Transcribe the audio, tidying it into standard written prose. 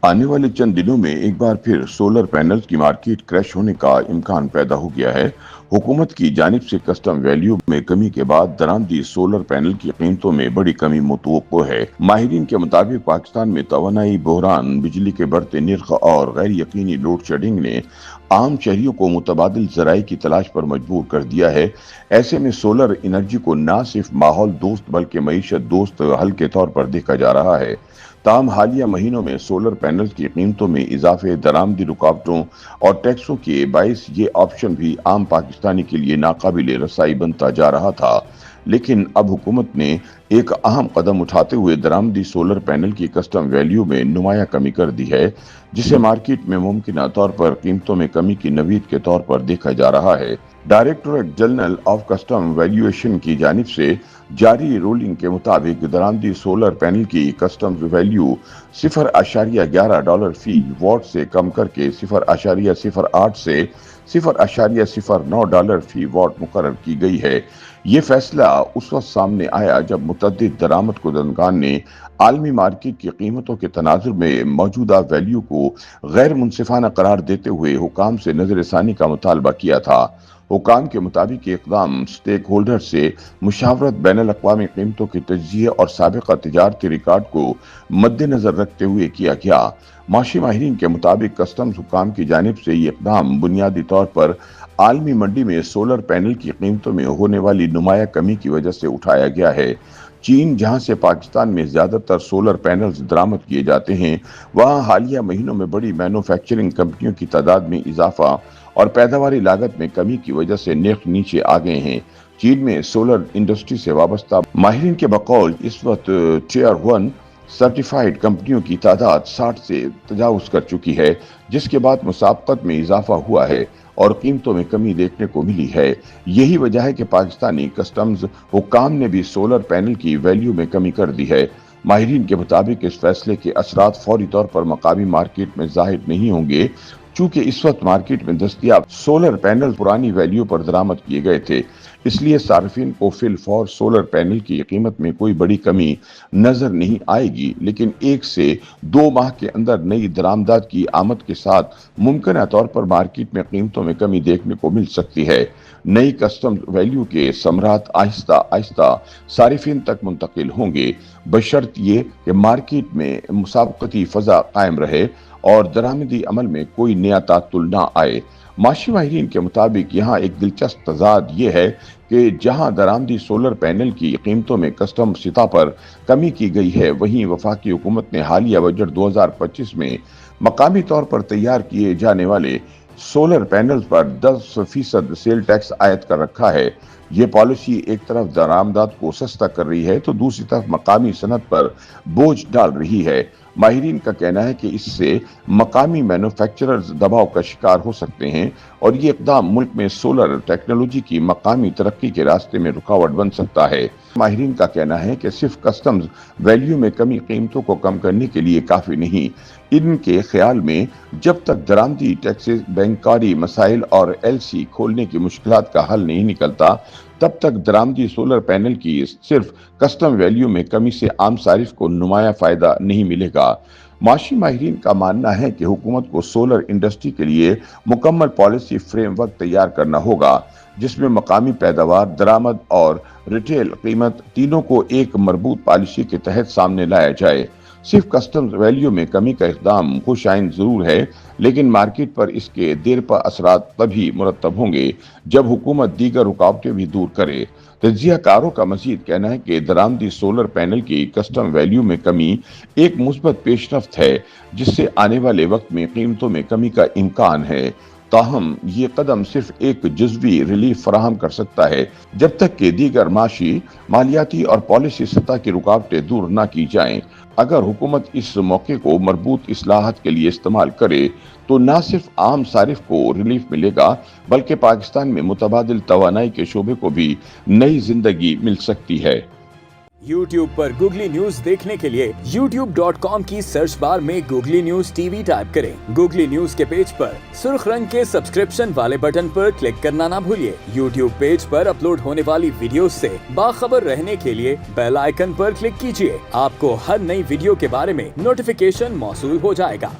आने वाले चंद दिनों में एक बार फिर सोलर पैनल्स की मार्केट क्रैश होने का इम्कान पैदा हो गया है। हुकूमत की जानिब से कस्टम वैल्यू में कमी के बाद दरामदी सोलर पैनल की कीमतों में बड़ी कमी मुतवक्को है। माहिरीन के मुताबिक पाकिस्तान में तवानाई बहरान, बिजली के बढ़ते निर्ख और गैर यकीनी लोड शेडिंग ने आम शहरियों को मुतबादिल जराए की तलाश पर मजबूर कर दिया है। ऐसे में सोलर एनर्जी को न सिर्फ माहौल दोस्त बल्कि मईशत दोस्त हल के तौर पर देखा जा रहा है। ताहम हालिया महीनों में सोलर पैनल्स की कीमतों में इजाफे, दरामदी रुकावटों और टैक्सों के बायस ये ऑप्शन भी आम पाकिस्तानी के लिए नाकाबिल रसाई बनता जा रहा था। लेकिन अब हुकूमत ने एक अहम कदम उठाते हुए दरामदी सोलर पैनल की कस्टम वैल्यू में नुमाया कमी कर दी है, जिसे मार्केट में मुमकिन तौर पर कीमतों में कमी की नवीद के तौर पर देखा जा रहा है। Directorate general of custom valuation की जानिब से जारी रूलिंग के मुताबिक दरामदी सोलर पैनल की कस्टम वैल्यू $0.11 फी वॉट से कम करके $0.08 से $0.09 फी वॉट मुकर्रर की गई है। ये फैसला उस वक्त सामने आया जब मुतअद्दिद दरामद कुदरतगान ने आलमी मार्केट की कीमतों के तनाजुर में मौजूदा वैल्यू को गैर मुनसिफाना करार देते हुए हुकाम से नजरसानी का मुतालबा किया था। हुकाम के मुताबिक ये इक़दाम स्टेक होल्डर से मुशावरत, बैनुल अक़वामी कीमतों के तज्ज़िये और साबिक़ा तिजारती रिकॉर्ड को मद्देनजर रखते हुए किया गया। माशी माहिरीन के मुताबिक कस्टम्स हुकाम की जानिब से ये इक़दाम बुनियादी तौर पर आलमी मंडी में सोलर पैनल की कीमतों में होने वाली नुमाया कमी की वजह से उठाया गया है। चीन, जहां से पाकिस्तान में ज्यादातर सोलर पैनल्स दरामद किए जाते हैं, वहां हालिया महीनों में बड़ी मैन्युफैक्चरिंग कंपनियों की तादाद में इजाफा और पैदावारी लागत में कमी की वजह से नर्ख नीचे आ गए हैं। चीन में सोलर इंडस्ट्री से वाबस्ता माहिरीन के बकौल इस वक्त टियर 1 सर्टिफाइड कंपनियों की तादाद 60 से तजावुज कर चुकी है, जिसके बाद मुसाबकत में इजाफा हुआ है और कीमतों में कमी देखने को मिली है। यही वजह है कि पाकिस्तानी कस्टम्स हुकाम ने भी सोलर पैनल की वैल्यू में कमी कर दी है। माहिरीन के मुताबिक इस फैसले के असरात फौरी तौर पर मकामी मार्केट में जाहिर नहीं होंगे, चूंकि इस वक्त मार्केट में दस्तयाब सोलर पैनल पुरानी वैल्यू पर दरामद किए गए थे। इसलिए सार्फिन को फिल फॉर सोलर पैनल की कीमत में कोई बड़ी कमी नजर नहीं आएगी, लेकिन 1 से 2 माह के अंदर नई दरामदात की आमद के साथ मुमकिन तौर पर मार्केट में कीमतों में कमी देखने को मिल सकती है। नई कस्टम वैल्यू के समरात आहिस्ता आहिस्ता सारिफिन तक मुंतकिल होंगे, बशर्त ये कि मार्केट में मुसाबकती फजा कायम रहे और दरामदी अमल में कोई नया तातुल ना आए। माशी माहिरीन के मुताबिक यहाँ एक दिलचस्प तजाद ये है कि जहाँ दरामदी सोलर पैनल की कीमतों में कस्टम सतह पर कमी की गई है, वहीं वफाकी हुकूमत ने हालिया बजट 2025 में मकामी तौर पर तैयार किए जाने वाले सोलर पैनल्स पर 10% सेल टैक्स आयद कर रखा है। ये पॉलिसी एक तरफ दरामदात को सस्ता कर रही है तो दूसरी तरफ मकामी सनत पर बोझ डाल रही है। माहिरीन का कहना है कि इससे मकामी मैन्युफैक्चरर्स दबाव का शिकार हो सकते हैं और ये इक़दाम मुल्क में सोलर टेक्नोलॉजी की मकामी तरक्की के रास्ते में रुकावट बन सकता है। माहिरीन का कहना है कि सिर्फ कस्टम्स वैल्यू में कमी कीमतों को कम करने के लिए काफी नहीं। इनके ख्याल में जब तक दरामदी टैक्सेस, बैंकारी मसाइल और एलसी खोलने की मुश्किलात का हल नहीं निकलता, तब तक दरामदी सोलर पैनल की सिर्फ कस्टम वैल्यू में कमी से आम सारिफ को नुमाया फायदा नहीं मिलेगा। माशी माहिरीन का मानना है कि हुकूमत को सोलर इंडस्ट्री के लिए मुकम्मल पॉलिसी फ्रेमवर्क तैयार करना होगा, जिसमें मकामी पैदावार, दरामद और रिटेल कीमत तीनों को एक मरबूत पॉलिसी के तहत सामने लाया जाए। सिर्फ कस्टम्स वैल्यू में कमी का इक़दाम खुशाइन जरूर है, लेकिन मार्केट पर इसके देर पा असरात तभी मुरतब होंगे जब हुकूमत दीगर रुकावटें भी दूर करे। तज्जियाकारों का मजीद कहना है कि दरामदी सोलर पैनल की कस्टम वैल्यू में कमी एक मुस्बत पेशरफ्त है, जिससे आने वाले वक्त में कीमतों में कमी का इम्कान है। ताहम ये कदम सिर्फ एक जुज़वी रिलीफ फराहम कर सकता है, जब तक कि दीगर माशी, मालियाती और पॉलिसी सतह की रुकावटें दूर न की जाएं। अगर हुकूमत इस मौके को मरबूत इस्लाहात के लिए इस्तेमाल करे तो न सिर्फ आम सारिफ को रिलीफ मिलेगा, बल्कि पाकिस्तान में मुतबादिल तवानाई के शोबे को भी नई जिंदगी मिल सकती है। YouTube पर गूगली न्यूज देखने के लिए youtube.com की सर्च बार में गूगली न्यूज टीवी टाइप करें। गूगली न्यूज के पेज पर सुर्ख रंग के सब्सक्रिप्शन वाले बटन पर क्लिक करना ना भूलिए। YouTube पेज पर अपलोड होने वाली वीडियोस से बाखबर रहने के लिए बेल आइकन पर क्लिक कीजिए। आपको हर नई वीडियो के बारे में नोटिफिकेशन मौसूल हो जाएगा।